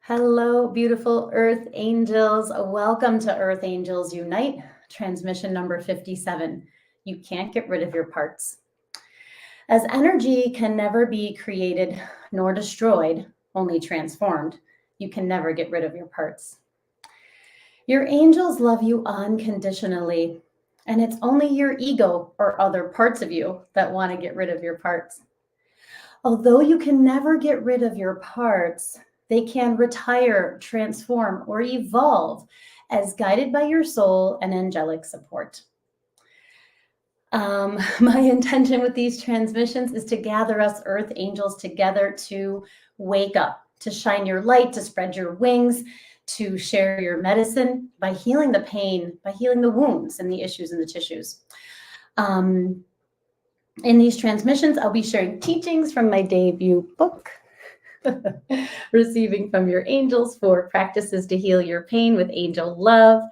Hello, beautiful Earth Angels. Welcome to Earth Angels Unite, transmission number 57. You can't get rid of your parts. As energy can never be created nor destroyed, only transformed, you can never get rid of your parts. Your angels love you unconditionally, and it's only your ego or other parts of you that want to get rid of your parts. Although you can never get rid of your parts, they can retire, transform, or evolve as guided by your soul and angelic support. My intention with these transmissions is to gather us Earth Angels together to wake up, to shine your light, to spread your wings, to share your medicine by healing the pain, by healing the wounds and the issues in the tissues. In these transmissions, I'll be sharing teachings from my debut book, Receiving from Your Angels, 4 Practices to Heal Your Pain with Angel Love.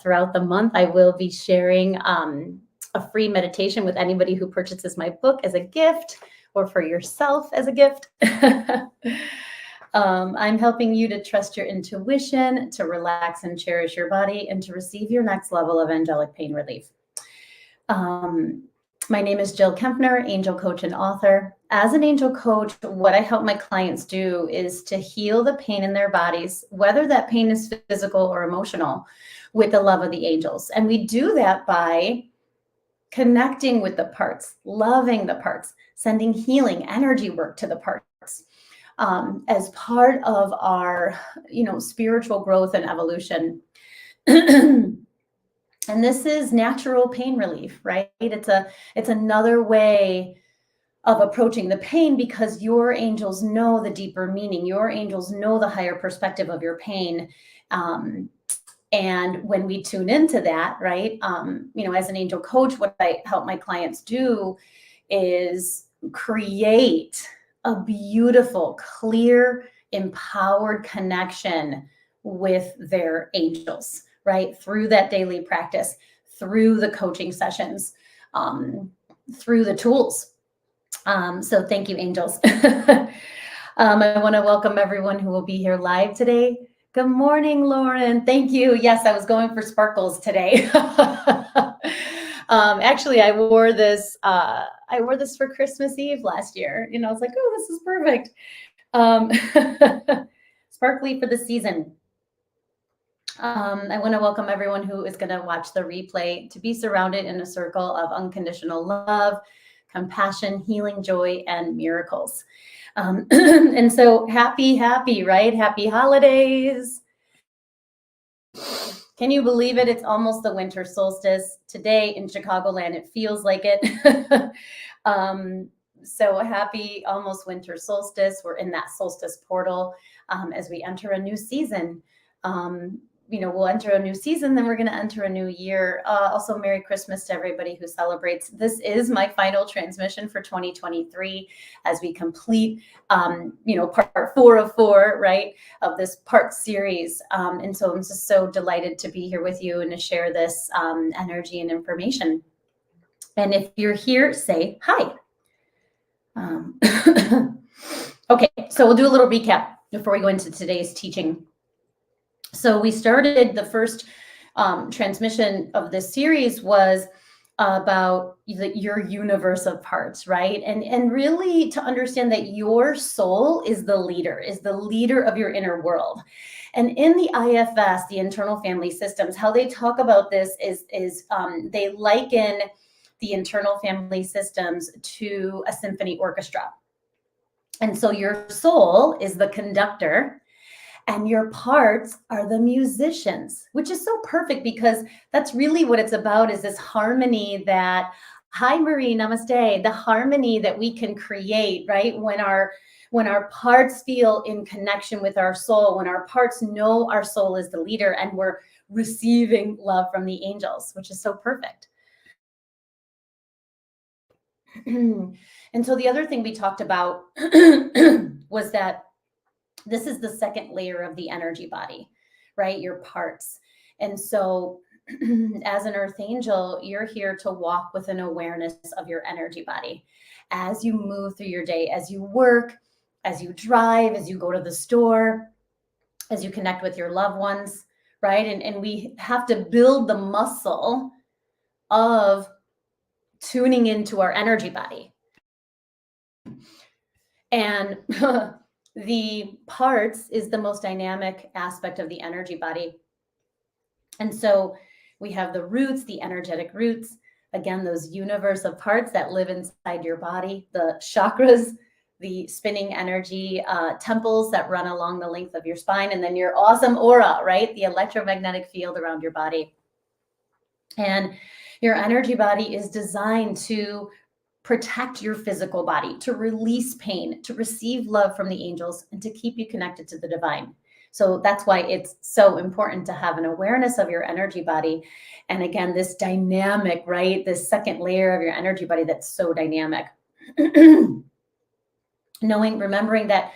Throughout the month, I will be sharing a free meditation with anybody who purchases my book as a gift or for yourself as a gift. I'm helping you to trust your intuition, to relax and cherish your body, and to receive your next level of angelic pain relief. My name is Jill Kempner, angel coach and author. As an angel coach, what I help my clients do is to heal the pain in their bodies, whether that pain is physical or emotional, with the love of the angels. And we do that by connecting with the parts, loving the parts, sending healing energy work to the parts as part of our, spiritual growth and evolution. And this is natural pain relief, right? It's another way of approaching the pain because your angels know the deeper meaning. Your angels know the higher perspective of your pain. And when we tune into that, right, as an angel coach, what I help my clients do is create a beautiful, clear, empowered connection with their angels, right? Through that daily practice, through the coaching sessions, through the tools. So thank you, angels. I want to welcome everyone who will be here live today. Good morning, Lauren. Thank you. Yes, I was going for sparkles today. Actually, I wore this for Christmas Eve last year. I was like, oh, this is perfect. Sparkly for the season. I want to welcome everyone who is going to watch the replay to be surrounded in a circle of unconditional love, compassion, healing, joy, and miracles. And so happy, right? Happy holidays. Can you believe it? It's almost the winter solstice. Today in Chicagoland, it feels like it. So happy almost winter solstice. We're in that solstice portal as we enter a new season. We'll enter a new season, then we're going to enter a new year. Also, Merry Christmas to everybody who celebrates. This is my final transmission for 2023 as we complete, part 4 of 4, right, of this part series. And so I'm just so delighted to be here with you and to share this energy and information. And if you're here, say hi. Okay, so we'll do a little recap before we go into today's teaching. So we started the first transmission of this series was about your universe of parts, right? And really to understand that your soul is the leader of your inner world. And in the IFS, the internal family systems, how they talk about this is they liken the internal family systems to a symphony orchestra. And so your soul is the conductor, and your parts are the musicians, which is so perfect because that's really what it's about, is this harmony that, hi Marie, namaste, the harmony that we can create, right? When our parts feel in connection with our soul, when our parts know our soul is the leader and we're receiving love from the angels, which is so perfect. And so the other thing we talked about was that this is the second layer of the energy body, right? Your parts. And so as an earth angel, you're here to walk with an awareness of your energy body as you move through your day, as you work, as you drive, as you go to the store, as you connect with your loved ones, right? And we have to build the muscle of tuning into our energy body. And the parts is the most dynamic aspect of the energy body. And so we have the roots, the energetic roots, again, those universe of parts that live inside your body, the chakras, the spinning energy temples that run along the length of your spine, and then your awesome aura, right? The electromagnetic field around your body. And your energy body is designed to protect your physical body, to release pain, to receive love from the angels, and to keep you connected to the divine. So that's why it's so important to have an awareness of your energy body. And again, this dynamic, right? This second layer of your energy body that's so dynamic. Remembering that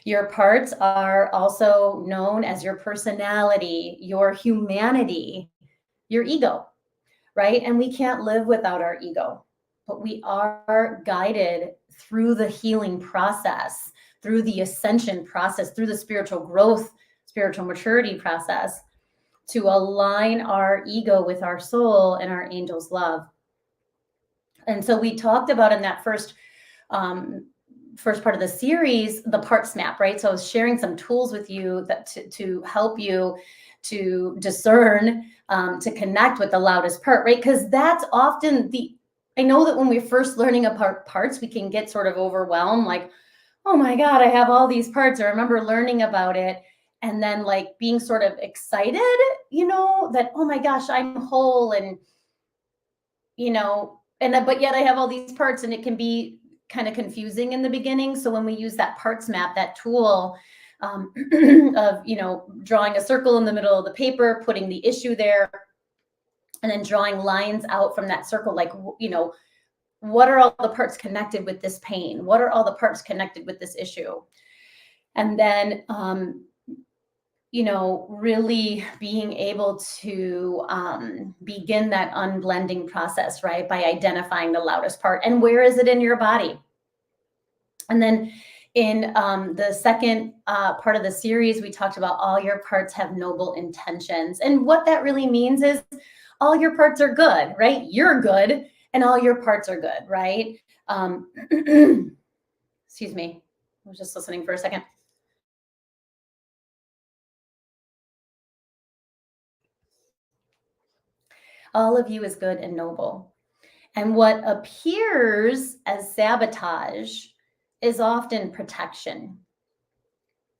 your parts are also known as your personality, your humanity, your ego, right? And we can't live without our ego, but we are guided through the healing process, through the ascension process, through the spiritual growth, spiritual maturity process to align our ego with our soul and our angel's love. And so we talked about in that first part of the series, the parts map, right? So I was sharing some tools with you that to help you to discern, to connect with the loudest part, right? Because that's often I know that when we're first learning about parts, we can get sort of overwhelmed, like, oh my God, I have all these parts. I remember learning about it and then like being sort of excited, that, oh my gosh, I'm whole and, but yet I have all these parts, and it can be kind of confusing in the beginning. So when we use that parts map, that tool of, drawing a circle in the middle of the paper, putting the issue there, and then drawing lines out from that circle, like, what are all the parts connected with this pain? What are all the parts connected with this issue? And then, really being able to begin that unblending process, right? By identifying the loudest part and where is it in your body? And then in the second part of the series, we talked about all your parts have noble intentions. And what that really means is all your parts are good, right? You're good, and all your parts are good, right? Excuse me. I was just listening for a second. All of you is good and noble. And what appears as sabotage is often protection.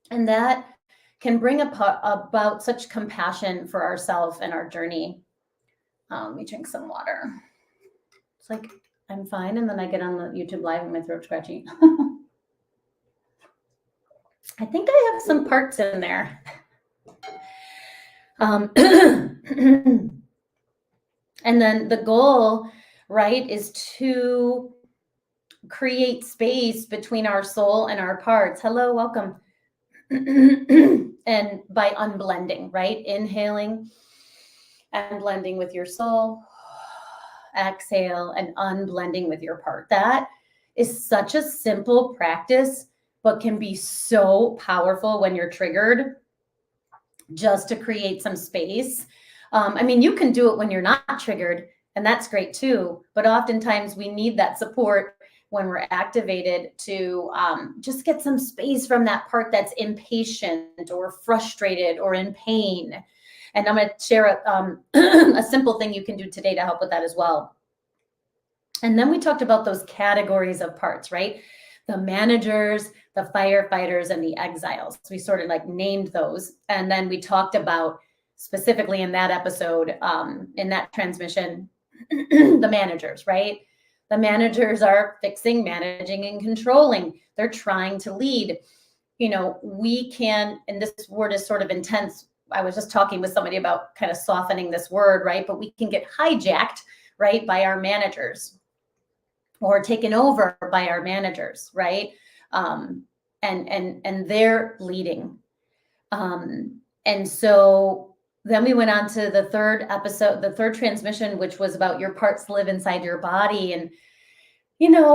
And that can bring about such compassion for ourselves and our journey. Let me drink some water. It's like I'm fine, and then I get on the YouTube live and my throat scratchy. I think I have some parts in there. And then the goal, right, is to create space between our soul and our parts. Hello, welcome. And by unblending, right? Inhaling and blending with your soul. Exhale and unblending with your part. That is such a simple practice, but can be so powerful when you're triggered, just to create some space. You can do it when you're not triggered, and that's great too. But oftentimes we need that support when we're activated to just get some space from that part that's impatient or frustrated or in pain. And I'm going to share a simple thing you can do today to help with that as well. And then we talked about those categories of parts, right? The managers, the firefighters, and the exiles. We sort of like named those. And then we talked about specifically in that episode, in that transmission, the managers, right? The managers are fixing, managing, and controlling. They're trying to lead. We can, and this word is sort of intense. I was just talking with somebody about kind of softening this word, right? But we can get hijacked, right, by our managers, or taken over by our managers, right? And they're leading. And so then we went on to the third episode, the third transmission, which was about your parts live inside your body. And,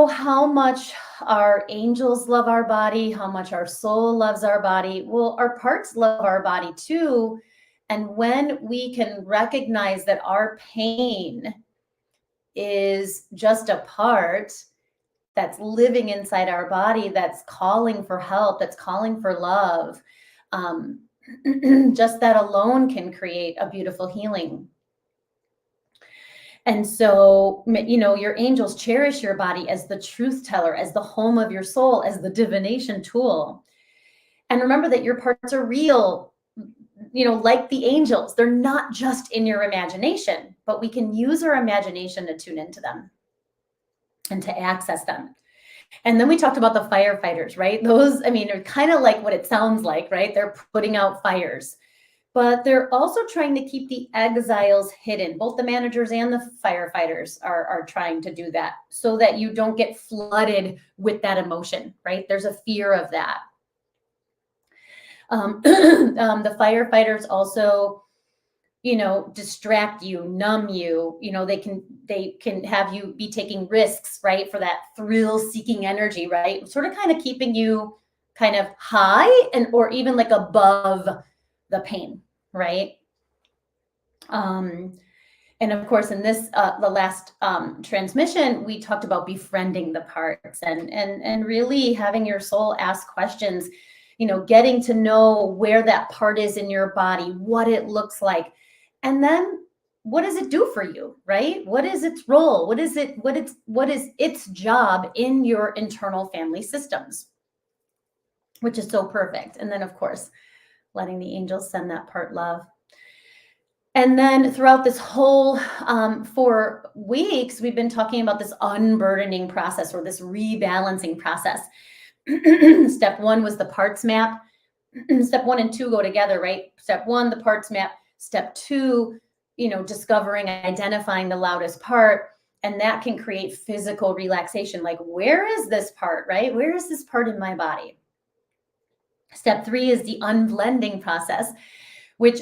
how much our angels love our body, how much our soul loves our body. Well, our parts love our body too. And when we can recognize that our pain is just a part that's living inside our body, that's calling for help, that's calling for love, um, just that alone can create a beautiful healing. And so, your angels cherish your body as the truth teller, as the home of your soul, as the divination tool. And remember that your parts are real, like the angels. They're not just in your imagination, but we can use our imagination to tune into them and to access them. And then we talked about the firefighters, right? Those, are kind of like what it sounds like, right? They're putting out fires. But they're also trying to keep the exiles hidden. Both the managers and the firefighters are trying to do that so that you don't get flooded with that emotion, right? There's a fear of that. The firefighters also, distract you, numb you. They can have you be taking risks, right? For that thrill-seeking energy, right? Sort of kind of keeping you kind of high or even like above the pain, right? And of course, in this, the last transmission, we talked about befriending the parts and really having your soul ask questions, getting to know where that part is in your body, what it looks like, and then what does it do for you, right? What is its role? What is its job in your internal family systems, which is so perfect. And then, of course, letting the angels send that part love. And then throughout this whole 4 weeks, we've been talking about this unburdening process or this rebalancing process. Step 1 was the parts map. Step 1 and 2 go together, right? Step 1, the parts map. Step 2, discovering, identifying the loudest part. And that can create physical relaxation. Like, where is this part, right? Where is this part in my body? Step 3 is the unblending process, which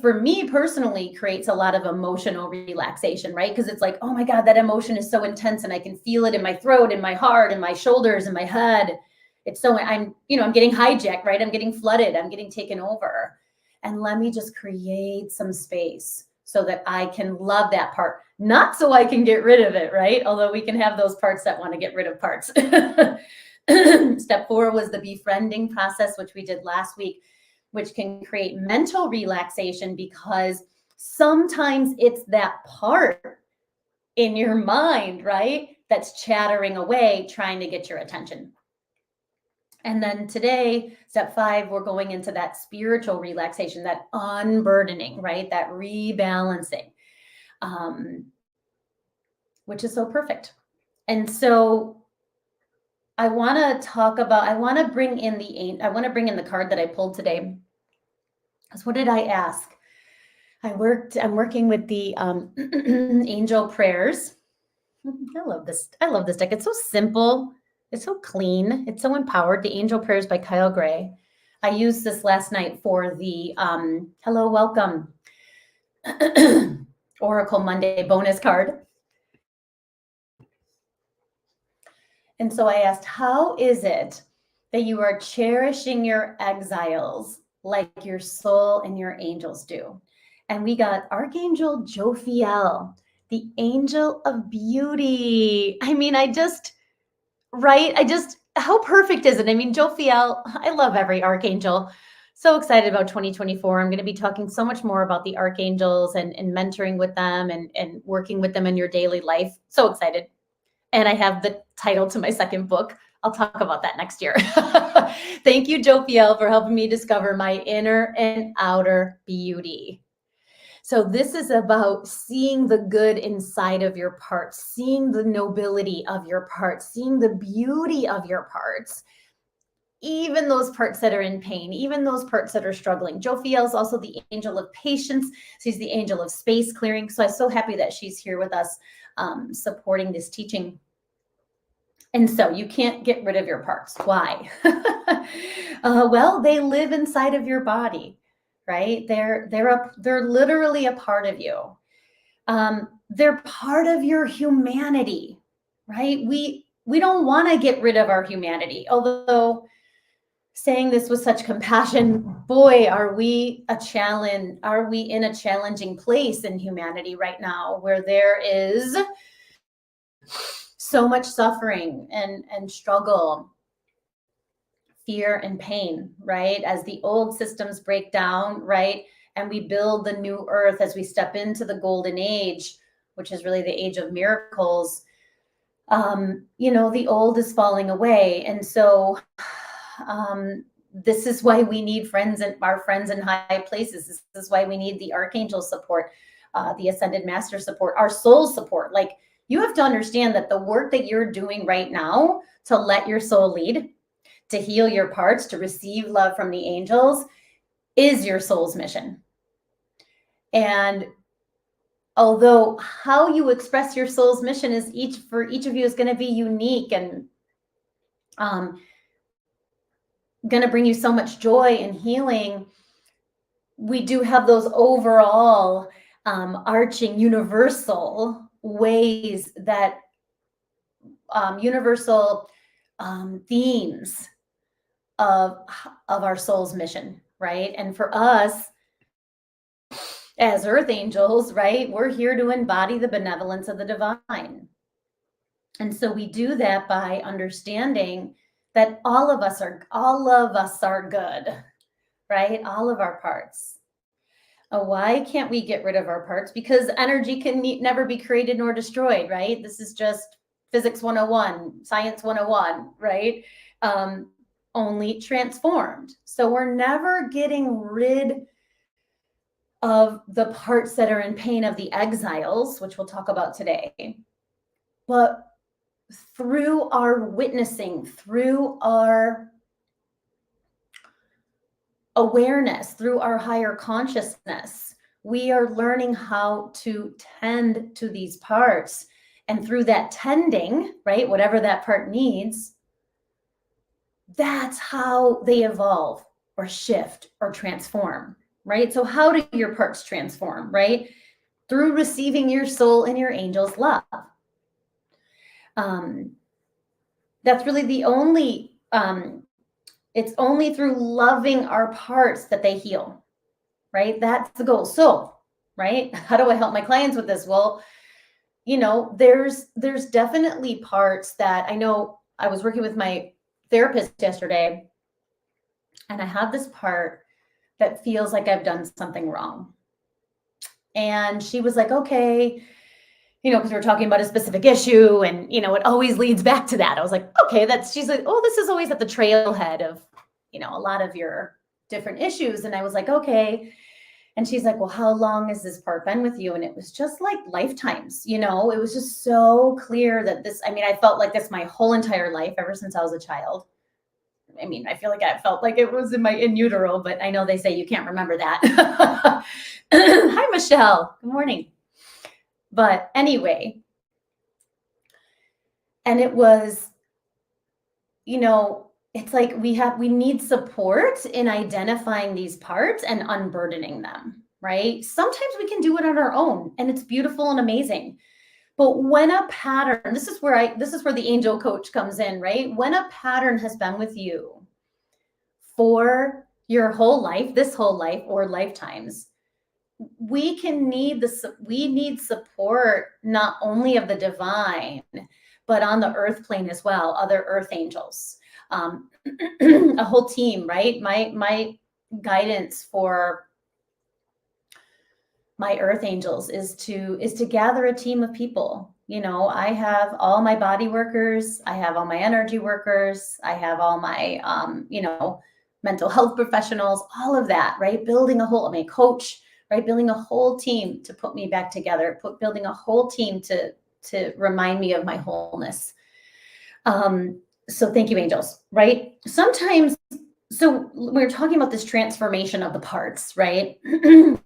for me personally, creates a lot of emotional relaxation, right? Because it's like, oh my God, that emotion is so intense and I can feel it in my throat, in my heart, in my shoulders, in my head. I'm getting hijacked, right? I'm getting flooded. I'm getting taken over. And let me just create some space so that I can love that part. Not so I can get rid of it, right? Although we can have those parts that want to get rid of parts. Step 4 was the befriending process, which we did last week, which can create mental relaxation because sometimes it's that part in your mind, right, that's chattering away, trying to get your attention. And then today, step 5, we're going into that spiritual relaxation, that unburdening, right, that rebalancing, which is so perfect. And so I want to bring in the card that I pulled today. Because what did I ask? I'm working with the angel prayers. I love this deck. It's so simple. It's so clean. It's so empowered. The Angel Prayers by Kyle Gray. I used this last night for the Hello, Welcome Oracle Monday bonus card. And so I asked, how is it that you are cherishing your exiles like your soul and your angels do? And we got Archangel Jophiel, the angel of beauty. How perfect is it? Jophiel, I love every archangel. So excited about 2024. I'm going to be talking so much more about the archangels and mentoring with them and working with them in your daily life. So excited. And I have the title to my second book. I'll talk about that next year. Thank you, Jophiel, for helping me discover my inner and outer beauty. So this is about seeing the good inside of your parts, seeing the nobility of your parts, seeing the beauty of your parts, even those parts that are in pain, even those parts that are struggling. Jophiel is also the angel of patience. She's the angel of space clearing. So I'm so happy that she's here with us, supporting this teaching. And so you can't get rid of your parts. Why? Well, they live inside of your body, right? They're literally a part of you. They're part of your humanity, right? We don't want to get rid of our humanity, although saying this with such compassion, boy, are we in a challenging place in humanity right now, where there is so much suffering and struggle, fear and pain, right? As the old systems break down, right? And we build the new earth as we step into the golden age, which is really the age of miracles. The old is falling away. And so this is why we need our friends in high places. This is why we need the archangel support, the ascended master support, our soul support. Like, you have to understand that the work that you're doing right now to let your soul lead, to heal your parts, to receive love from the angels, is your soul's mission. And although how you express your soul's mission is for each of you is going to be unique and going to bring you so much joy and healing, we do have those overall arching universal ways, that universal themes of our soul's mission, right? And for us as earth angels, right, we're here to embody the benevolence of the divine. And so we do that by understanding that all of us are good, right? All of our parts. Why can't we get rid of our parts? Because energy can never be created nor destroyed, right? This is just physics 101, science 101, right? Only transformed. So we're never getting rid of the parts that are in pain of the exiles, which we'll talk about today. But through our witnessing, through our awareness, through our higher consciousness, we are learning how to tend to these parts. And through that tending, right, whatever that part needs, that's how they evolve or shift or transform, right? So how do your parts transform, right? Through receiving your soul and your angel's love. That's really the only, it's only through loving our parts that they heal, right? That's the goal. So, right, how do I help my clients with this? Well, there's definitely parts that I know. I was working with my therapist yesterday, and I have this part that feels like I've done something wrong. And she was like, okay, because we were talking about a specific issue, and, it always leads back to that. I was like, okay, she's like, oh, this is always at the trailhead of, a lot of your different issues. And I was like, okay. And she's like, well, how long has this part been with you? And it was just like lifetimes, it was just so clear that I felt like this my whole entire life, ever since I was a child. I feel like I felt like it was in utero, but I know they say you can't remember that. Hi, Michelle. Good morning. But anyway, and it was, it's like we need support in identifying these parts and unburdening them, right? Sometimes we can do it on our own, and it's beautiful and amazing. But when a pattern, this is where the angel coach comes in, right? When a pattern has been with you for your whole life, this whole life or lifetimes, we need support, not only of the divine, but on the earth plane as well, other earth angels, a whole team, right? My guidance for my earth angels is to gather a team of people. I have all my body workers, I have all my energy workers, I have all my mental health professionals, all of that, right? Building a whole, coach, right? Building a whole team to put me back together, building a whole team to remind me of my wholeness. So thank you, angels, right? Sometimes, so we're talking about this transformation of the parts, right?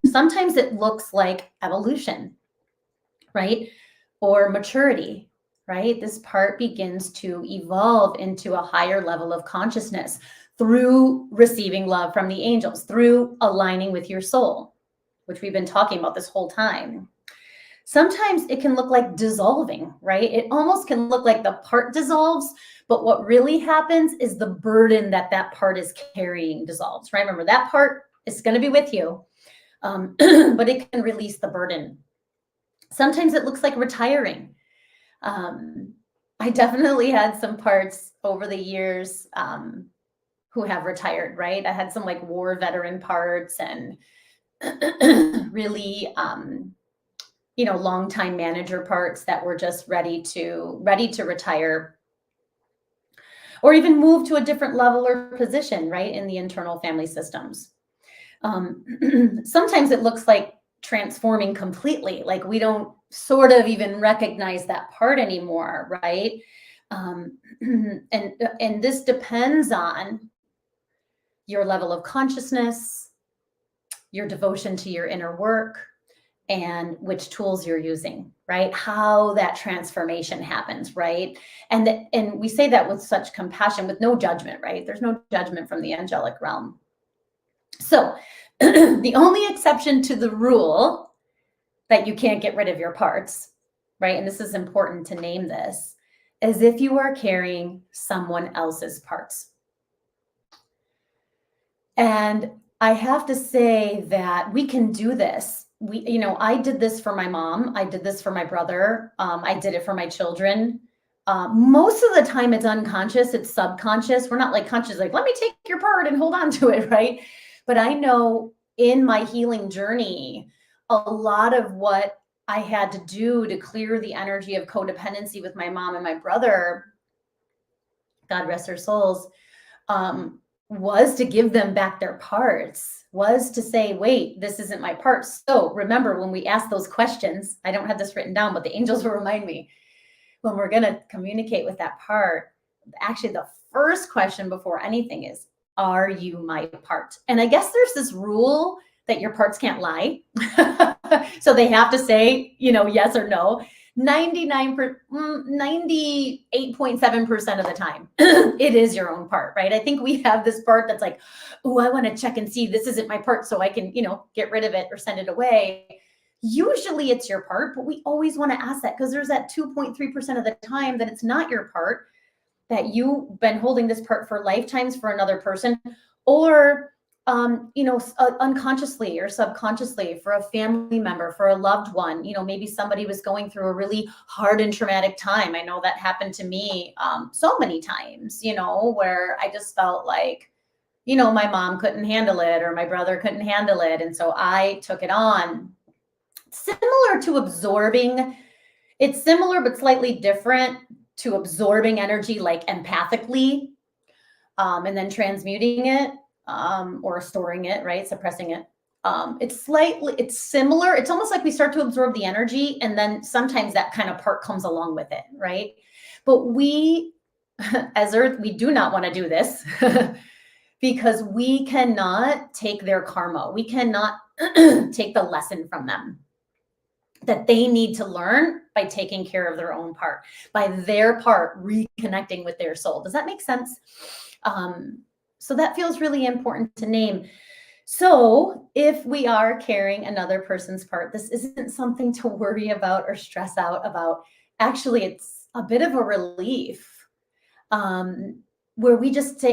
Sometimes it looks like evolution, right? Or maturity, right? This part begins to evolve into a higher level of consciousness through receiving love from the angels, through aligning with your soul, which we've been talking about this whole time. Sometimes it can look like dissolving, right? It almost can look like the part dissolves, but what really happens is the burden that that part is carrying dissolves, right? Remember, that part is going to be with you, but it can release the burden. Sometimes it looks like retiring. I definitely had some parts over the years who have retired, right? I had some like war veteran parts and really longtime manager parts that were just ready to retire or even move to a different level or position, right, in the internal family systems. Sometimes it looks like transforming completely, like we don't sort of even recognize that part anymore, right? And this depends on your level of consciousness, your devotion to your inner work, and which tools you're using, right? How that transformation happens, right? And we say that with such compassion, with no judgment, right? There's no judgment from the angelic realm. So the only exception to the rule that you can't get rid of your parts, right? And this is important to name this, is if you are carrying someone else's parts. And I have to say that we can do this. I did this for my mom. I did this for my brother. I did it for my children. Most of the time it's unconscious, it's subconscious. We're not like conscious, like, let me take your part and hold on to it, right? But I know in my healing journey, a lot of what I had to do to clear the energy of codependency with my mom and my brother, God rest their souls, was to give them back their parts, was to say, wait, this isn't my part. So remember, when we ask those questions, I don't have this written down, but the angels will remind me, when we're going to communicate with that part, actually the first question before anything is, are you my part? And I guess there's this rule that your parts can't lie. So they have to say, yes or no. 98.7% of the time, it is your own part, right? I think we have this part that's like, oh, I want to check and see this isn't my part so I can, get rid of it or send it away. Usually it's your part, but we always want to ask that because there's that 2.3% of the time that it's not your part, that you've been holding this part for lifetimes for another person, or unconsciously or subconsciously for a family member, for a loved one. Maybe somebody was going through a really hard and traumatic time. I know that happened to me so many times, where I just felt like, my mom couldn't handle it or my brother couldn't handle it. And so I took it on. Similar to absorbing, it's similar but slightly different to absorbing energy like empathically, and then transmuting it, or storing it, right? Suppressing it. It's similar. It's almost like we start to absorb the energy and then sometimes that kind of part comes along with it, right? But we, as Earth, we do not want to do this because we cannot take their karma. We cannot take the lesson from them that they need to learn by taking care of their own part, by their part reconnecting with their soul. Does that make sense? So that feels really important to name. So if we are carrying another person's part, this isn't something to worry about or stress out about. Actually, it's a bit of a relief, where we just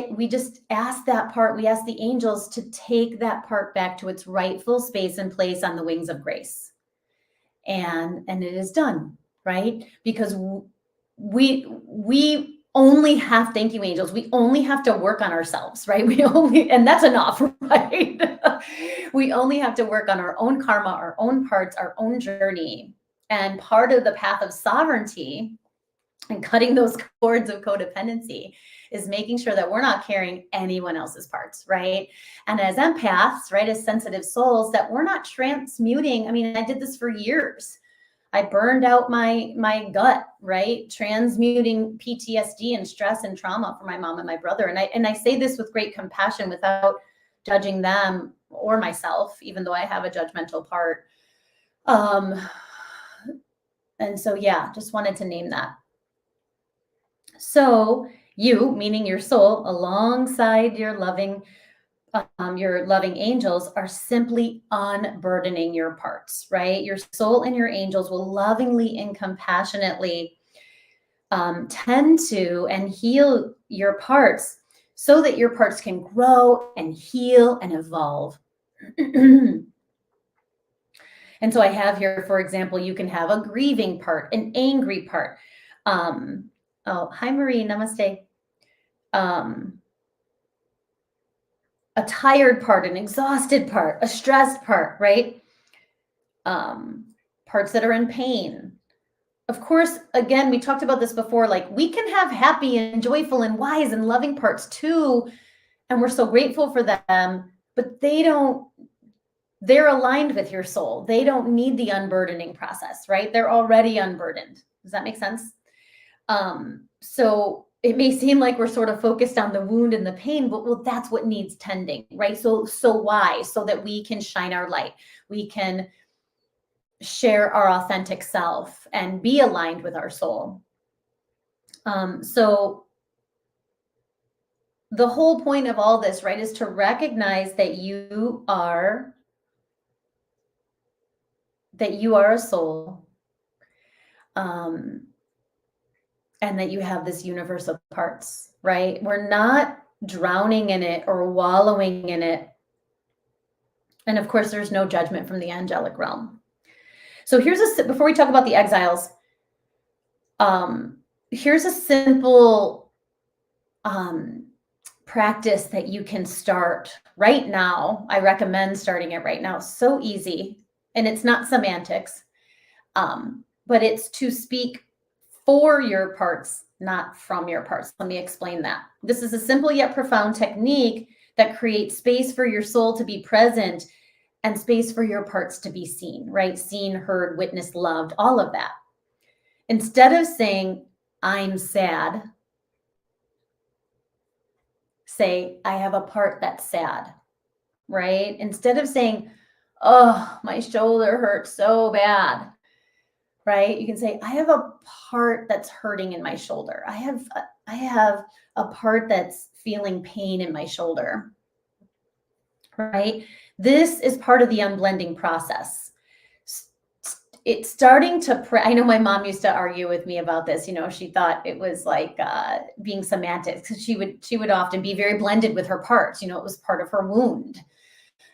ask that part, we ask the angels to take that part back to its rightful space and place on the wings of grace. And it is done, right? Because we only have, thank you, angels, we only have to work on ourselves, right? And that's enough, right? We only have to work on our own karma, our own parts, our own journey. And part of the path of sovereignty and cutting those cords of codependency is making sure that we're not carrying anyone else's parts, right? And as empaths, right, as sensitive souls, that we're not transmuting. I mean, I did this for years. I burned out my gut, right? Transmuting PTSD and stress and trauma for my mom and my brother. And I say this with great compassion without judging them or myself, even though I have a judgmental part. And so, yeah, just wanted to name that. So you, meaning your soul, alongside your loving your loving angels are simply unburdening your parts, right? Your soul and your angels will lovingly and compassionately tend to and heal your parts so that your parts can grow and heal and evolve. And so I have here, for example, you can have a grieving part, an angry part. Oh, hi, Marie. Namaste. A tired part, an exhausted part, a stressed part, right? Parts that are in pain. Of course, again, we talked about this before, like we can have happy and joyful and wise and loving parts too. And we're so grateful for them, but they're aligned with your soul. They don't need the unburdening process, right? They're already unburdened. Does that make sense? So it may seem like we're sort of focused on the wound and the pain, but well, that's what needs tending, right? So why? So that we can shine our light. We can share our authentic self and be aligned with our soul. So the whole point of all this, right, is to recognize that you are a soul, and that you have this universe of parts, right? We're not drowning in it or wallowing in it. And of course, there's no judgment from the angelic realm. So before we talk about the exiles, here's a simple practice that you can start right now. I recommend starting it right now. So easy. And it's not semantics, but it's to speak for your parts, not from your parts. Let me explain that. This is a simple yet profound technique that creates space for your soul to be present and space for your parts to be seen, right? Seen, heard, witnessed, loved, all of that. Instead of saying, I'm sad, say, I have a part that's sad, right? Instead of saying, oh, my shoulder hurts so bad, right? You can say, I have a part that's hurting in my shoulder. I have a part that's feeling pain in my shoulder, right? This is part of the unblending process. It's starting to, I know my mom used to argue with me about this. You know, she thought it was like being semantics, because she would often be very blended with her parts. You know, it was part of her wound,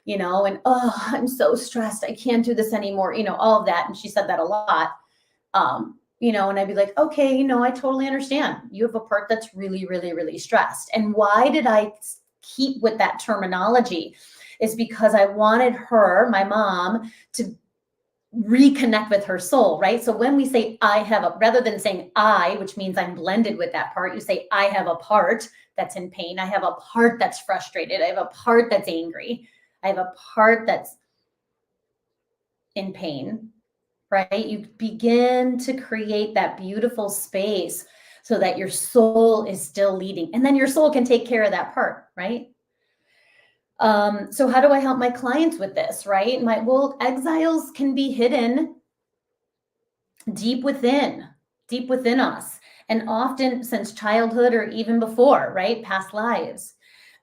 you know, and, oh, I'm so stressed, I can't do this anymore, you know, all of that. And she said that a lot. You know, and I'd be like, okay, you know, I totally understand. You have a part that's really, really, really stressed. And why did I keep with that terminology? Is because I wanted her, my mom, to reconnect with her soul, right? So when we say rather than saying I, which means I'm blended with that part, you say, I have a part that's in pain. I have a part that's frustrated. I have a part that's angry. I have a part that's in pain. Right? You begin to create that beautiful space so that your soul is still leading, and then your soul can take care of that part, right? So how do I help my clients with this, right? Exiles can be hidden deep within us, and often since childhood or even before, right? Past lives.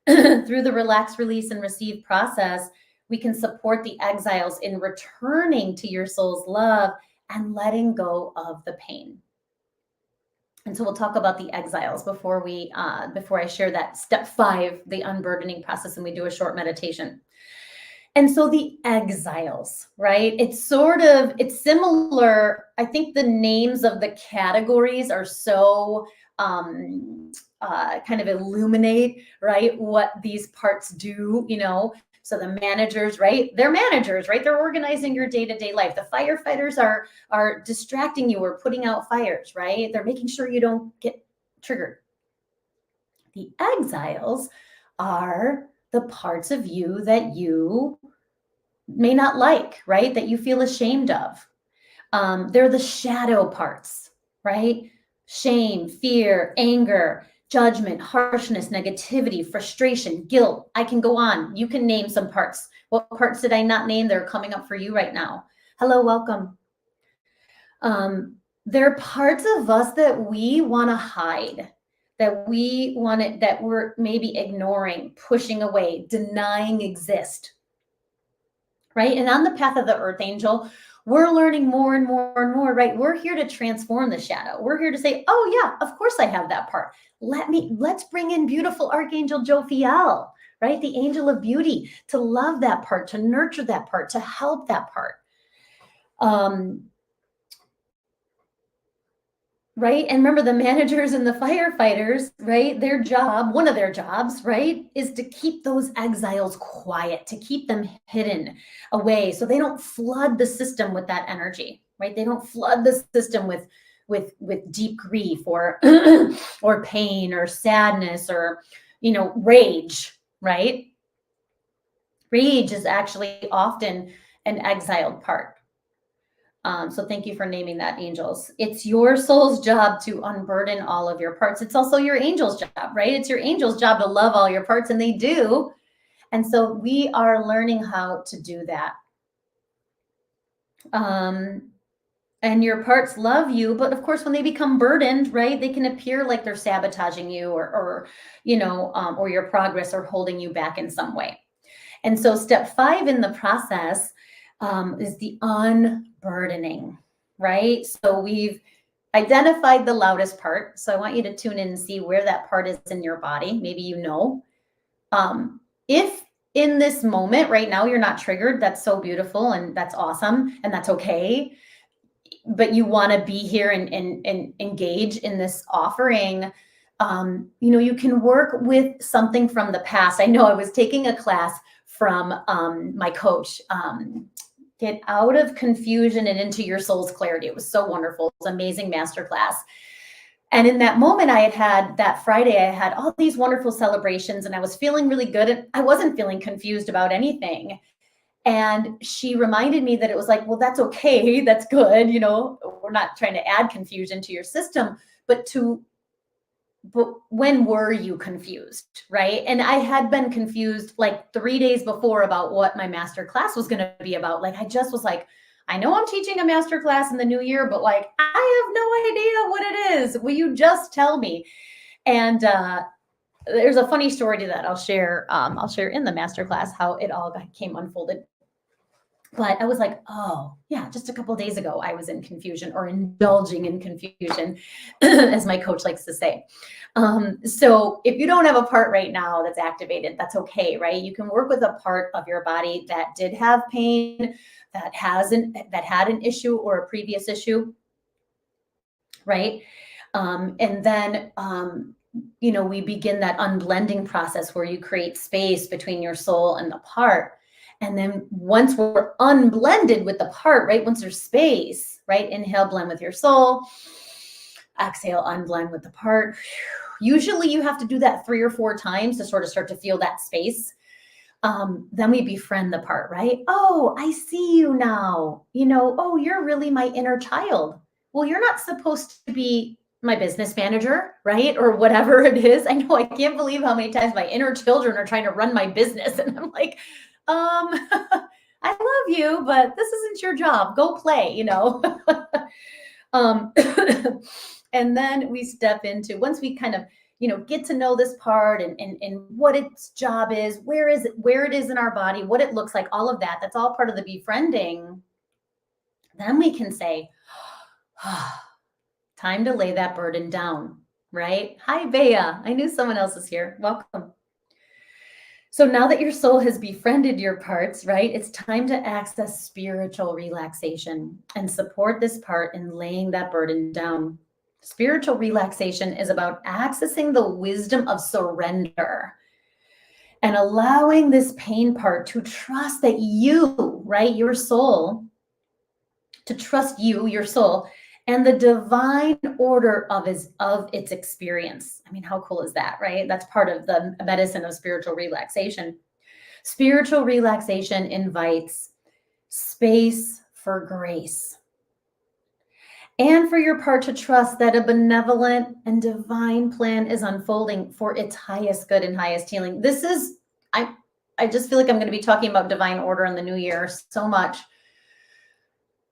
Through the relax, release, and receive process, we can support the exiles in returning to your soul's love and letting go of the pain. And so we'll talk about the exiles before I share that step 5, the unburdening process, and we do a short meditation. And so the exiles, right? It's similar. I think the names of the categories are so kind of illuminate, right, what these parts do, you know. So the managers, right? They're managers, right? They're organizing your day-to-day life. The firefighters are distracting you or putting out fires, right? They're making sure you don't get triggered. The exiles are the parts of you that you may not like, right? That you feel ashamed of. They're the shadow parts, right? Shame, fear, anger, judgment, harshness, negativity, frustration, guilt. I can go on. You can name some parts. What parts did I not name? They're coming up for you right now. Hello, welcome. There are parts of us that we want to hide. that we want it, that we're maybe ignoring, pushing away, denying exist, right? And on the path of the earth angel, we're learning more and more and more, right? We're here to transform the shadow. We're here to say, oh yeah, of course I have that part. Let's bring in beautiful Archangel Jophiel, right? The angel of beauty, to love that part, to nurture that part, to help that part. Right? And remember, the managers and the firefighters, right? Their job, one of their jobs, right, is to keep those exiles quiet, to keep them hidden away so they don't flood the system with that energy, right? They don't flood the system with deep grief or or pain or sadness or, rage, right? Rage is actually often an exiled part. So thank you for naming that, angels. It's your soul's job to unburden all of your parts. It's also your angel's job, right? It's your angel's job to love all your parts, and they do. And so we are learning how to do that. And your parts love you, but of course, when they become burdened, right, they can appear like they're sabotaging you or your progress, or holding you back in some way. And so step 5 in the process is the unburdening, right? So we've identified the loudest part. So I want you to tune in and see where that part is in your body. Maybe if in this moment right now you're not triggered, that's so beautiful and that's awesome and that's okay. But you want to be here and engage in this offering. You can work with something from the past. I know I was taking a class from my coach, Get Out of Confusion and Into Your Soul's Clarity. It was so wonderful. It was an amazing masterclass. And in that moment, that Friday, I had all these wonderful celebrations and I was feeling really good. And I wasn't feeling confused about anything. And she reminded me that it was like, well, that's okay. That's good. We're not trying to add confusion to your system, but when were you confused, right? And I had been confused like 3 days before about what my master class was going to be about. Like, I just was like, I know I'm teaching a master class in the new year, but like, I have no idea what it is. Will you just tell me? And there's a funny story to that. I'll share in the master class how it all came unfolded. But I was like, oh, yeah, just a couple of days ago, I was in confusion, or indulging in confusion, as my coach likes to say. So if you don't have a part right now that's activated, that's okay, right? You can work with a part of your body that did have pain, that had an issue or a previous issue, right? And then we begin that unblending process where you create space between your soul and the part. And then once we're unblended with the part, right? Once there's space, right? Inhale, blend with your soul. Exhale, unblend with the part. Usually you have to do that 3 or 4 times to sort of start to feel that space. Then we befriend the part, right? Oh, I see you now. Oh, you're really my inner child. Well, you're not supposed to be my business manager, right? Or whatever it is. I know, I can't believe how many times my inner children are trying to run my business. And I'm like, I love you, but this isn't your job. Go play, And then we step into, once we kind of, get to know this part and what its job is, where it is in our body, what it looks like, all of that, that's all part of the befriending. Then we can say, time to lay that burden down, right? Hi, Bea. I knew someone else is here. Welcome. So now that your soul has befriended your parts, right, it's time to access spiritual relaxation and support this part in laying that burden down. Spiritual relaxation is about accessing the wisdom of surrender and allowing this pain part to trust that you, right, your soul, to trust you, your soul, and the divine order of its experience. I mean, how cool is that, right? That's part of the medicine of spiritual relaxation. Spiritual relaxation invites space for grace and for your part to trust that a benevolent and divine plan is unfolding for its highest good and highest healing. I just feel like I'm going to be talking about divine order in the new year so much.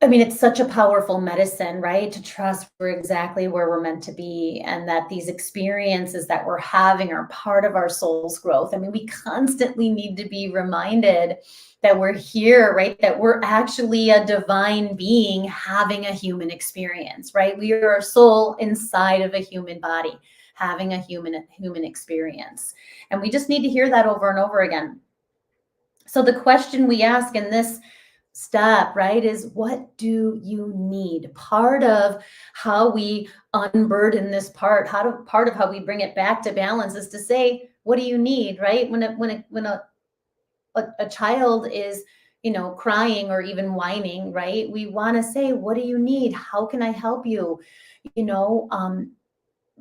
I mean, it's such a powerful medicine, right? To trust we're exactly where we're meant to be and that these experiences that we're having are part of our soul's growth. I mean, we constantly need to be reminded that we're here, right? That we're actually a divine being having a human experience, right? We are a soul inside of a human body having a human experience. And we just need to hear that over and over again. So the question we ask in this step, right, is what do you need? Part of how we unburden this part of how we bring it back to balance is to say, what do you need, right? When a child is, crying or even whining, right? We want to say, what do you need? How can I help you? You know,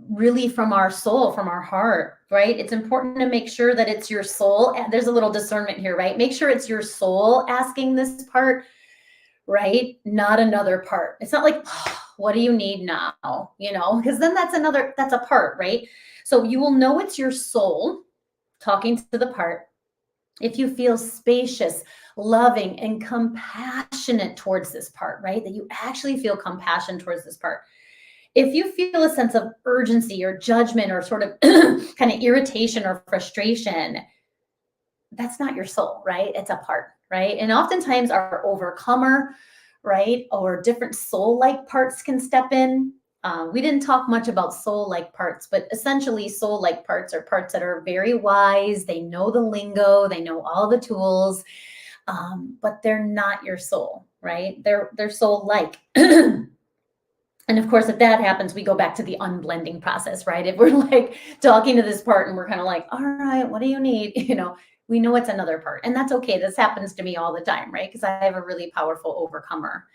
really from our soul, from our heart, right? It's important to make sure that it's your soul. There's a little discernment here, right? Make sure it's your soul asking this part, right? Not another part. It's not like, oh, what do you need now? Because then that's a part, right? So you will know it's your soul talking to the part if you feel spacious, loving, and compassionate towards this part, right? That you actually feel compassion towards this part. If you feel a sense of urgency or judgment or sort of kind of irritation or frustration, that's not your soul, right? It's a part, right? And oftentimes our overcomer, right, or different soul-like parts can step in. We didn't talk much about soul-like parts, but essentially soul-like parts are parts that are very wise. They know the lingo, they know all the tools, but they're not your soul, right? They're soul-like. And of course, if that happens, we go back to the unblending process, right? If we're like talking to this part and we're kind of like, all right, what do you need? We know it's another part. And that's okay. This happens to me all the time, right? Because I have a really powerful overcomer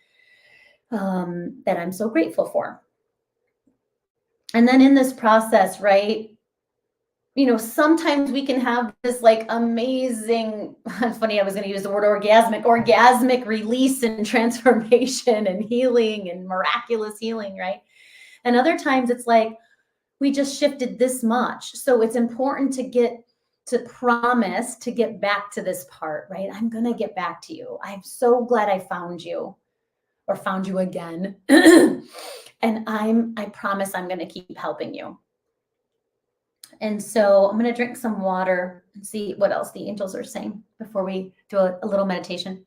that I'm so grateful for. And then in this process, right, sometimes we can have this like amazing, it's funny, I was going to use the word orgasmic release and transformation and healing and miraculous healing, right? And other times it's like, we just shifted this much. So it's important to promise to get back to this part, right? I'm going to get back to you. I'm so glad I found you or found you again. And I promise I'm going to keep helping you. And so I'm going to drink some water and see what else the angels are saying before we do a little meditation.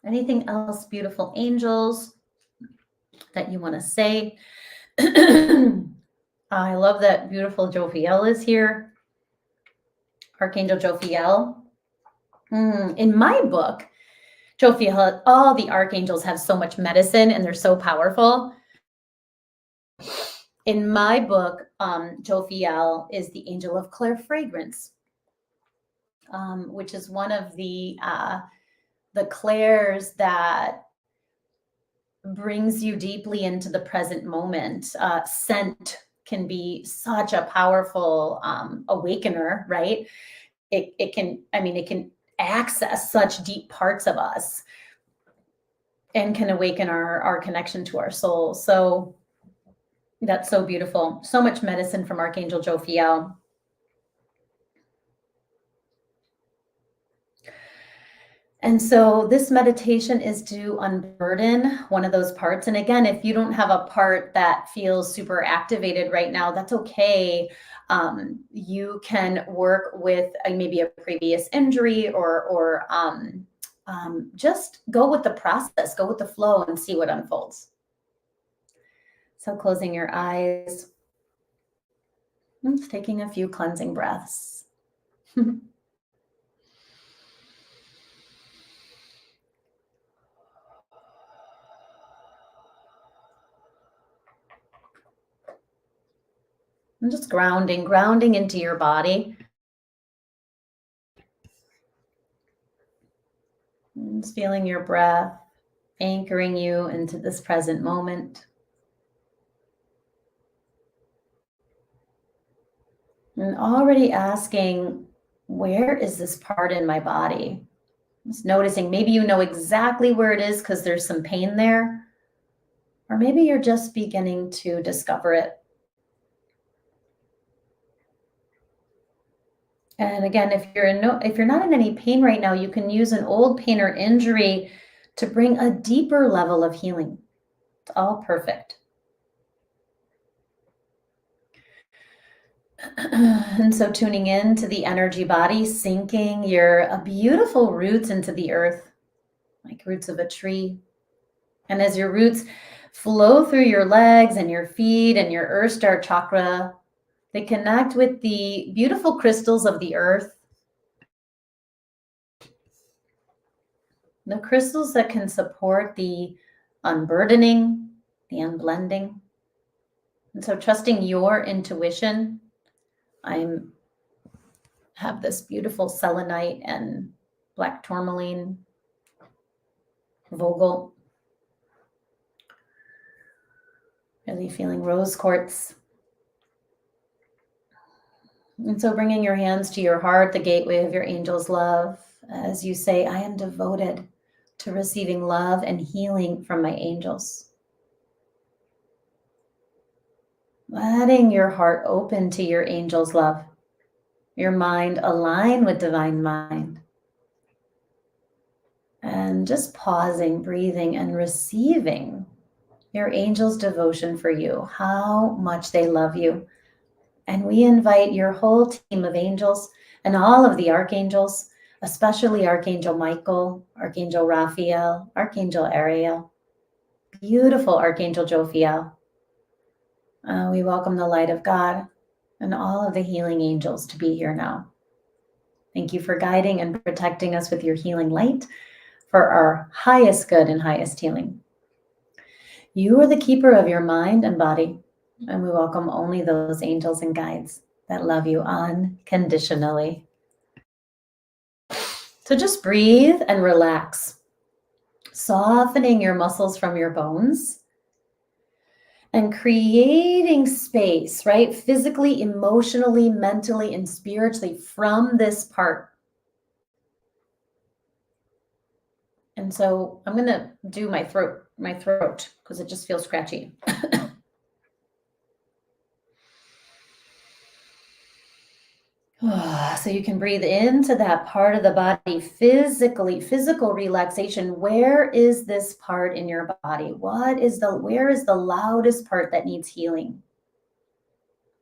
Anything else, beautiful angels, that you want to say? I love that beautiful Jophiel is here. Archangel Jophiel. In my book, Jophiel, all the archangels have so much medicine and they're so powerful. In my book, Jophiel is the angel of clairfragrance, which is one of the clairs that brings you deeply into the present moment. Scent can be such a powerful awakener, right? It can access such deep parts of us and can awaken our connection to our soul. So that's so beautiful. So much medicine from Archangel Jophiel. And so this meditation is to unburden one of those parts. And again, if you don't have a part that feels super activated right now, that's okay. You can work with maybe a previous injury or just go with the process, go with the flow and see what unfolds. So closing your eyes, and taking a few cleansing breaths. And just grounding into your body. And just feeling your breath, anchoring you into this present moment. And already asking, where is this part in my body? Just noticing, maybe you know exactly where it is because there's some pain there. Or maybe you're just beginning to discover it. And again, if you're not in any pain right now, you can use an old pain or injury to bring a deeper level of healing. It's all perfect. And so tuning in to the energy body, sinking your beautiful roots into the earth, like roots of a tree. And as your roots flow through your legs and your feet and your earth star chakra, they connect with the beautiful crystals of the earth. The crystals that can support the unburdening, the unblending. And so trusting your intuition, I have this beautiful selenite and black tourmaline Vogel. Really feeling rose quartz. And so bringing your hands to your heart, the gateway of your angel's love, as you say, I am devoted to receiving love and healing from my angels. Letting your heart open to your angel's love, your mind align with divine mind. And just pausing, breathing, and receiving your angel's devotion for you, how much they love you. And we invite your whole team of angels and all of the archangels, especially Archangel Michael, Archangel Raphael, Archangel Ariel, beautiful Archangel Jophiel. We welcome the light of God and all of the healing angels to be here now. Thank you for guiding and protecting us with your healing light for our highest good and highest healing. You are the keeper of your mind and body, and we welcome only those angels and guides that love you unconditionally. So just breathe and relax, softening your muscles from your bones and creating space, right? Physically, emotionally, mentally, and spiritually from this part. And so I'm going to do my throat, because it just feels scratchy. So you can breathe into that part of the body physically, physical relaxation. Where is this part in your body? Where is the loudest part that needs healing?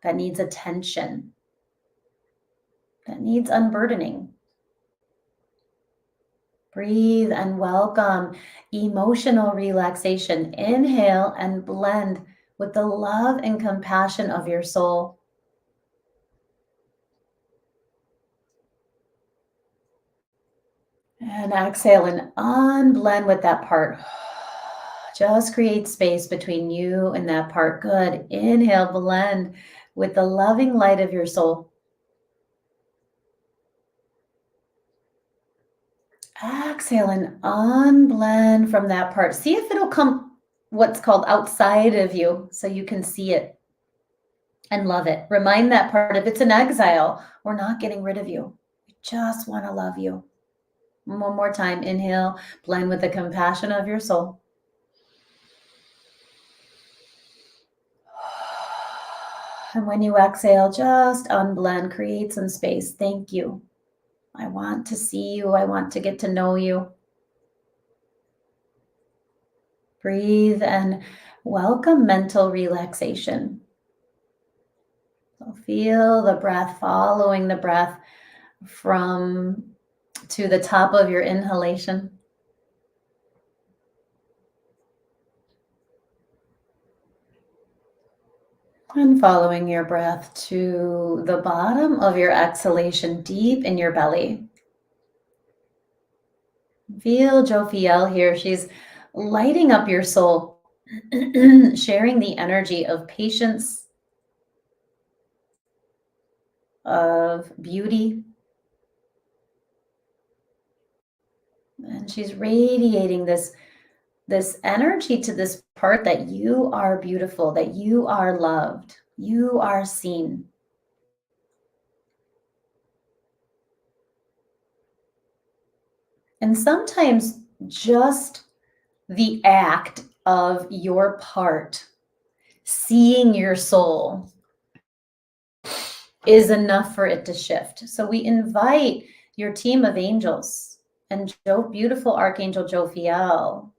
That needs attention? That needs unburdening? Breathe and welcome emotional relaxation. Inhale and blend with the love and compassion of your soul. And exhale and unblend with that part. Just create space between you and that part. Good. Inhale, blend with the loving light of your soul. Exhale and unblend from that part. See if it'll come what's called outside of you so you can see it and love it. Remind that part, if it's an exile, we're not getting rid of you. We just want to love you. One more time. Inhale, blend with the compassion of your soul. And when you exhale, just unblend, create some space. Thank you. I want to see you. I want to get to know you. Breathe and welcome mental relaxation. So feel the breath, following the breath from to the top of your inhalation. And following your breath to the bottom of your exhalation, deep in your belly. Feel Jophiel here. She's lighting up your soul, sharing the energy of patience, of beauty. And she's radiating this energy to this part that you are beautiful, that you are loved, you are seen. And sometimes just the act of your part seeing your soul is enough for it to shift. So we invite your team of angels and beautiful Archangel Jophiel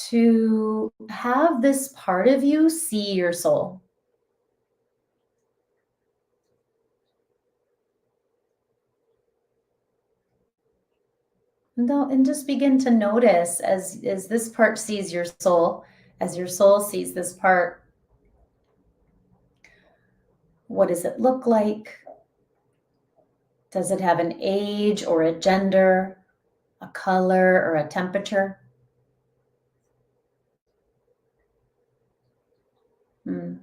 to have this part of you see your soul. And just begin to notice as this part sees your soul, as your soul sees this part, what does it look like? Does it have an age or a gender, a color or a temperature? Hmm.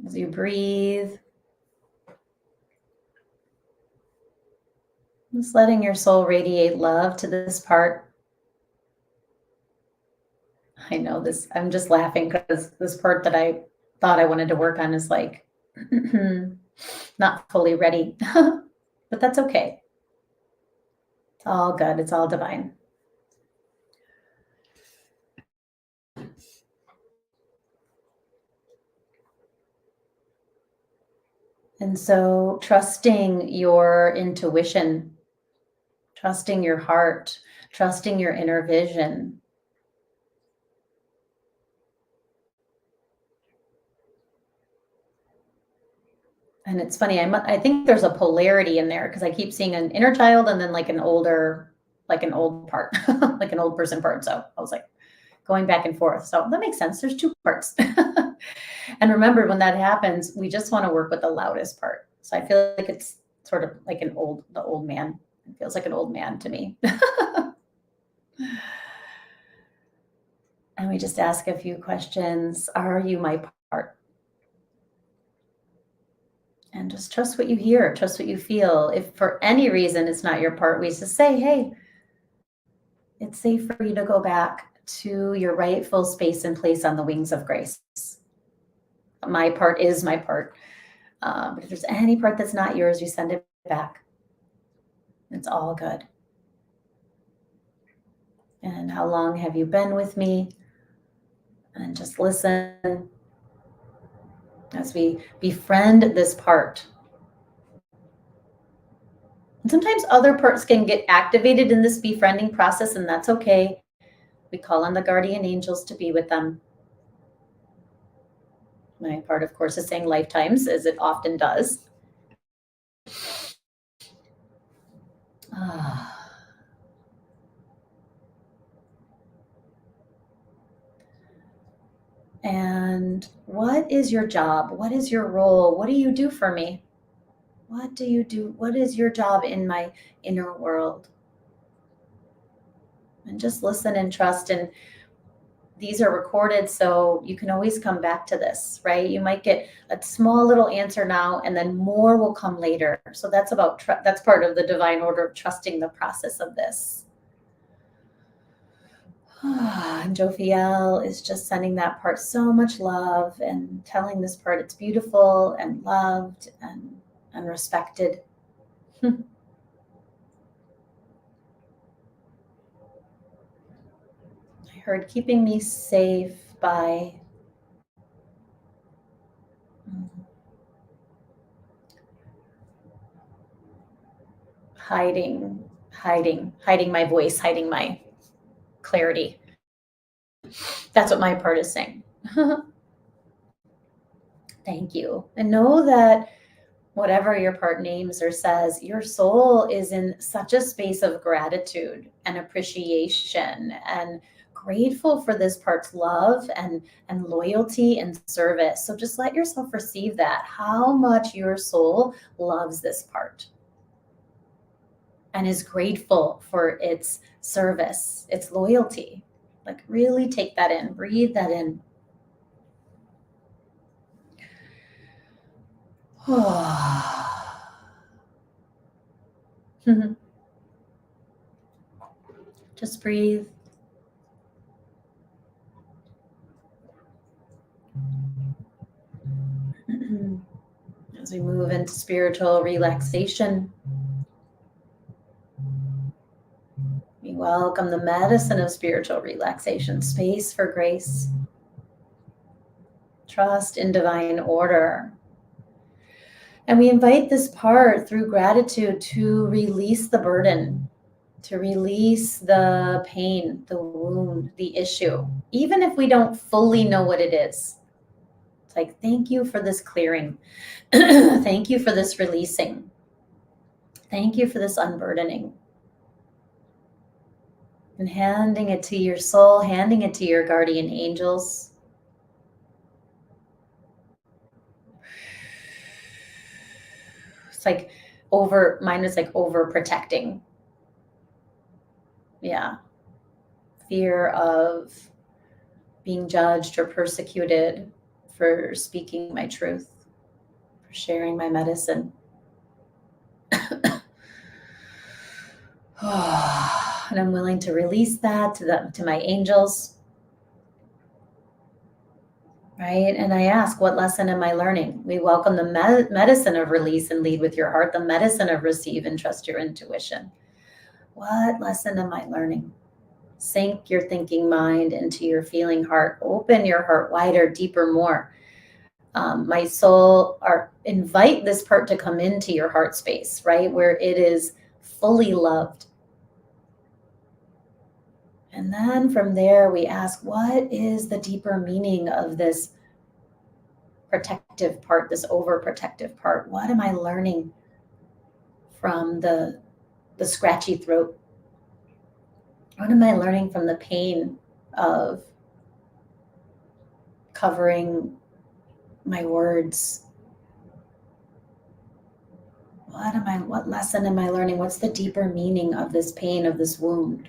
As you breathe, just letting your soul radiate love to this part. I know this, I'm just laughing because this part that I thought I wanted to work on is like not fully ready, but that's okay. It's all good. It's all divine. And so trusting your intuition, trusting your heart, trusting your inner vision. And it's funny, I think there's a polarity in there because I keep seeing an inner child and then like an older, like an old part, like an old person part. So I was like going back and forth. So that makes sense. There's two parts. And remember, when that happens, we just want to work with the loudest part. So I feel like it's sort of like the old man. It feels like an old man to me. And we just ask a few questions. Are you my part? And just trust what you hear, trust what you feel. If for any reason it's not your part, we just say, hey, it's safe for you to go back to your rightful space and place on the wings of grace. My part is my part. But if there's any part that's not yours, you send it back. It's all good. And how long have you been with me? And just listen as we befriend this part. And sometimes other parts can get activated in this befriending process, and that's okay. We call on the guardian angels to be with them. My part, of course, is saying lifetimes, as it often does. And what is your job? What is your role? What do you do for me? What do you do? What is your job in my inner world? And just listen and trust. And these are recorded, so you can always come back to this, right? You might get a small little answer now, and then more will come later. So that's that's part of the divine order of trusting the process of this. And Jophiel is just sending that part so much love and telling this part it's beautiful and loved and respected. I heard keeping me safe by hiding my voice, hiding my clarity. That's what my part is saying. Thank you. And know that whatever your part names or says, your soul is in such a space of gratitude and appreciation and grateful for this part's love and loyalty and service. So just let yourself receive that, how much your soul loves this part and is grateful for its service, its loyalty. Like really take that in, breathe that in. Just breathe. As we move into spiritual relaxation, we welcome the medicine of spiritual relaxation, space for grace, trust in divine order. And we invite this part through gratitude to release the burden, to release the pain, the wound, the issue, even if we don't fully know what it is. It's like, thank you for this clearing. Thank you for this releasing. Thank you for this unburdening. And handing it to your soul, handing it to your guardian angels. It's like mine is like overprotecting. Yeah. Fear of being judged or persecuted for speaking my truth, for sharing my medicine. And I'm willing to release that to my angels. Right? And I ask, what lesson am I learning? We welcome the medicine of release and lead with your heart, the medicine of receive and trust your intuition. What lesson am I learning? Sink your thinking mind into your feeling heart. Open your heart wider, deeper, more. My soul, invite this part to come into your heart space, right? Where it is fully loved. And then from there, we ask, what is the deeper meaning of this protective part, this overprotective part? What am I learning from the scratchy throat? What am I learning from the pain of covering my words? What lesson am I learning? What's the deeper meaning of this pain, of this wound?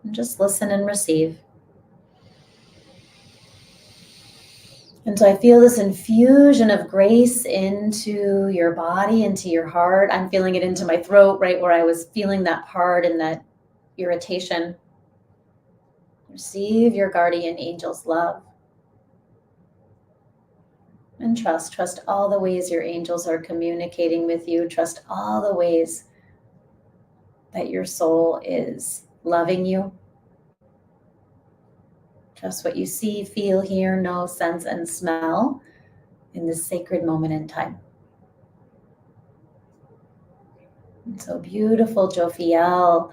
And just listen and receive. And so I feel this infusion of grace into your body, into your heart. I'm feeling it into my throat, right where I was feeling that part and that irritation. Receive your guardian angel's love. And trust all the ways your angels are communicating with you. Trust all the ways that your soul is loving you. Trust what you see, feel, hear, know, sense, and smell in this sacred moment in time. And so beautiful, Jophiel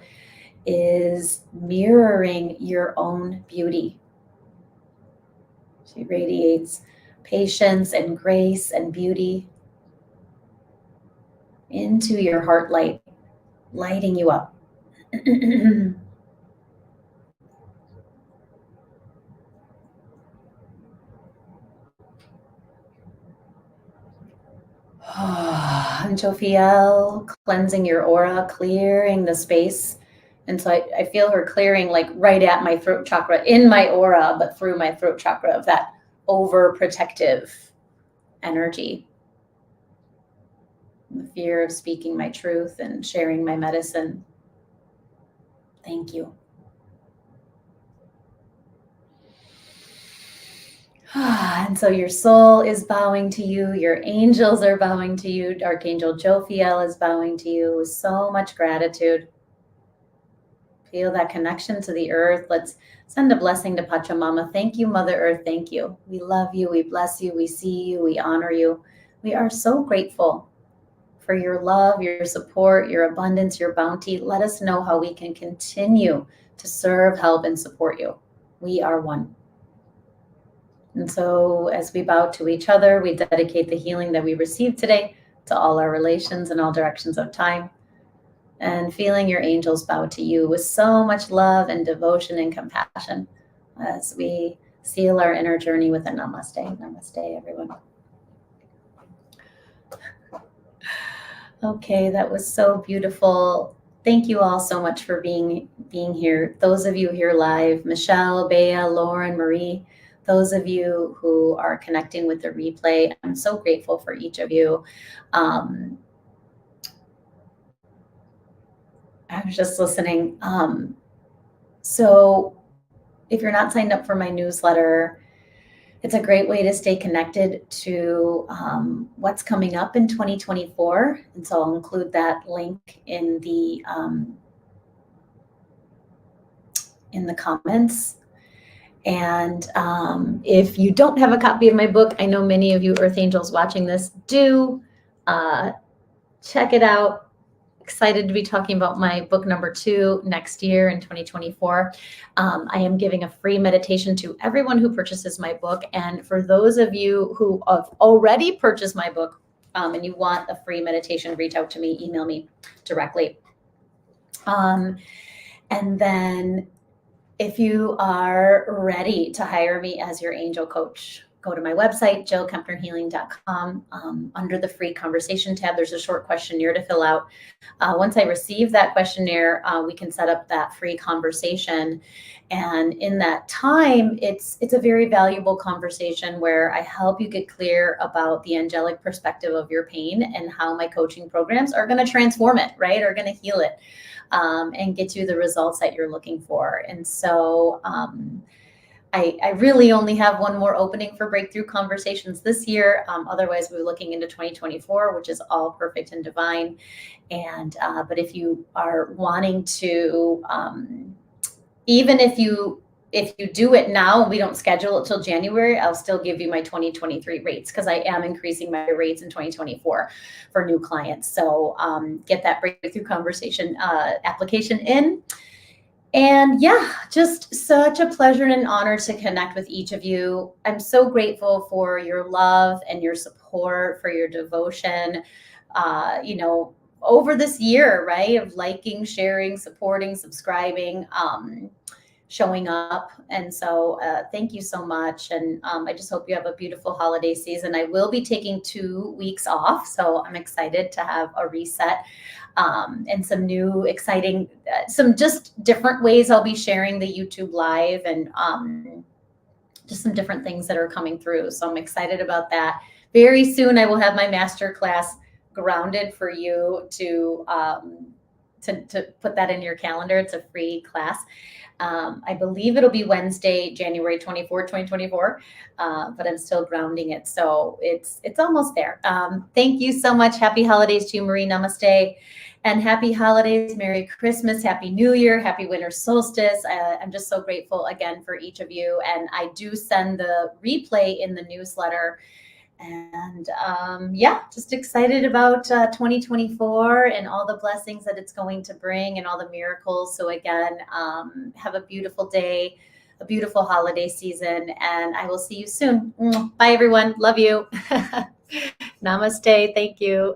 is mirroring your own beauty. She radiates patience and grace and beauty into your heart light, lighting you up. And Jophiel, cleansing your aura, clearing the space. And so I feel her clearing like right at my throat chakra, in my aura, but through my throat chakra, of that overprotective energy. The fear of speaking my truth and sharing my medicine. Thank you. And so your soul is bowing to you. Your angels are bowing to you. Archangel Jophiel is bowing to you with so much gratitude. Feel that connection to the earth. Let's send a blessing to Pachamama. Thank you, Mother Earth. Thank you. We love you. We bless you. We see you. We honor you. We are so grateful for your love, your support, your abundance, your bounty. Let us know how we can continue to serve, help, and support you. We are one. And so as we bow to each other, we dedicate the healing that we received today to all our relations in all directions of time. And feeling your angels bow to you with so much love and devotion and compassion as we seal our inner journey with a namaste. Namaste, everyone. Okay, that was so beautiful. Thank you all so much for being here. Those of you here live, Michelle, Bea, Lauren, Marie, those of you who are connecting with the replay, I'm so grateful for each of you. I was just listening. So if you're not signed up for my newsletter, It's a great way to stay connected to what's coming up in 2024. And so I'll include that link in the comments. And if you don't have a copy of my book, I know many of you Earth Angels watching this do. Check it out. Excited to be talking about my book number 2 next year in 2024. I am giving a free meditation to everyone who purchases my book. And for those of you who have already purchased my book and you want a free meditation, reach out to me, email me directly. And then if you are ready to hire me as your angel coach, go to my website, jillkempnerhealing.com. Under the free conversation tab, there's a short questionnaire to fill out. Once I receive that questionnaire, we can set up that free conversation. And in that time, it's a very valuable conversation where I help you get clear about the angelic perspective of your pain and how my coaching programs are going to transform it, right? Are going to heal it. And get you the results that you're looking for. And so I really only have one more opening for breakthrough conversations this year. Otherwise, we're looking into 2024, which is all perfect and divine. And but if you are wanting to, even if you do it now, we don't schedule it till January, I'll still give you my 2023 rates because I am increasing my rates in 2024 for new clients. So get that breakthrough conversation application in. And yeah, just such a pleasure and an honor to connect with each of you. I'm so grateful for your love and your support, for your devotion, over this year, right? Of liking, sharing, supporting, subscribing, showing up. And so thank you so much. And I just hope you have a beautiful holiday season. I will be taking 2 weeks off. So I'm excited to have a reset and some new exciting, some just different ways I'll be sharing the YouTube live and just some different things that are coming through. So I'm excited about that. Very soon I will have my masterclass grounded for you to put that in your calendar. It's a free class. I believe it'll be Wednesday, January 24, 2024, but I'm still grounding it. So it's almost there. Thank you so much. Happy holidays to you, Marie. Namaste. And happy holidays, Merry Christmas, Happy New Year, Happy Winter Solstice. I'm just so grateful again for each of you. And I do send the replay in the newsletter. And yeah, just excited about 2024 and all the blessings that it's going to bring and all the miracles. So again, have a beautiful day, a beautiful holiday season, and I will see you soon. Bye, everyone. Love you. Namaste. Thank you.